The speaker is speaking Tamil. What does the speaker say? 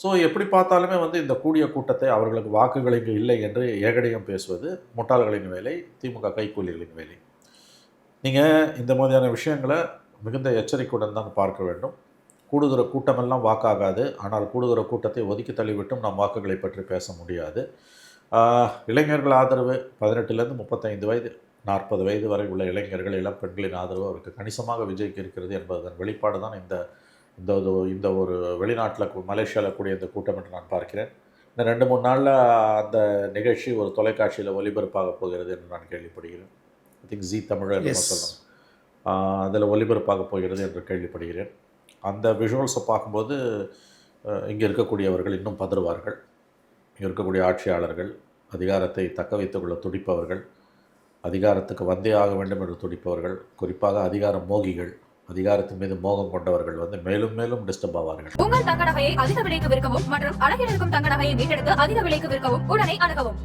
ஸோ எப்படி பார்த்தாலுமே வந்து இந்த கூடிய கூட்டத்தை அவர்களுக்கு வாக்குகள் இங்கு இல்லை என்று ஏகடையம் பேசுவது முட்டாள்களின் வேலை, திமுக கைக்கூலிகளின் வேலை. நீங்கள் இந்த மாதிரியான விஷயங்களை மிகுந்த எச்சரிக்கையுடன் தான் பார்க்க வேண்டும். கூடுகிற கூட்டமெல்லாம் வாக்காகாது. ஆனால் கூடுகிற கூட்டத்தை ஒதுக்கி தள்ளிவிட்டும் நாம் வாக்குகளை பற்றி பேச முடியாது. இளைஞர்கள் ஆதரவு 18லேருந்து 35 வயது 40 வயது வரை உள்ள இளைஞர்கள், இளம் பெண்களின் ஆதரவு அவருக்கு கணிசமாக விஜய்க்கு இருக்கிறது என்பதன் வெளிப்பாடு தான் இந்த இந்த இந்த ஒரு வெளிநாட்டில் மலேசியாவில் கூடிய இந்த கூட்டம் என்று நான் பார்க்கிறேன். இந்த 2-3 நாளில் அந்த நிகழ்ச்சி ஒரு தொலைக்காட்சியில் ஒளிபரப்பாக போகிறது என்று நான் கேள்விப்படுகிறேன். ஐ திங்க் ஜீ தமிழ் என்று சொல்லணும், அதில் ஒளிபரப்பாக போகிறது என்று கேள்விப்படுகிறேன். அந்த விஷுவல்ஸை பார்க்கும்போது இங்கே இருக்கக்கூடியவர்கள் இன்னும் பதறுவார்கள். இங்கே இருக்கக்கூடிய ஆட்சியாளர்கள், அதிகாரத்தை தக்க வைத்துக் கொள்ள துடிப்பவர்கள், அதிகாரத்துக்கு வந்தே ஆக வேண்டும் என்று துடிப்பவர்கள், குறிப்பாக அதிகார மோகிகள், அதிகாரத்தின் மீது மோகம் கொண்டவர்கள் வந்து மேலும் மேலும் டிஸ்டர்ப் ஆவார்கள். உங்கள் தங்க நகையை அதிக விலைக்கு விற்கவும் மற்றும் அழகில் இருக்கும் தங்க நகையை மீட்டெடுத்து அதிக விலைக்கு விற்கவும் உடனே அணுகவும்.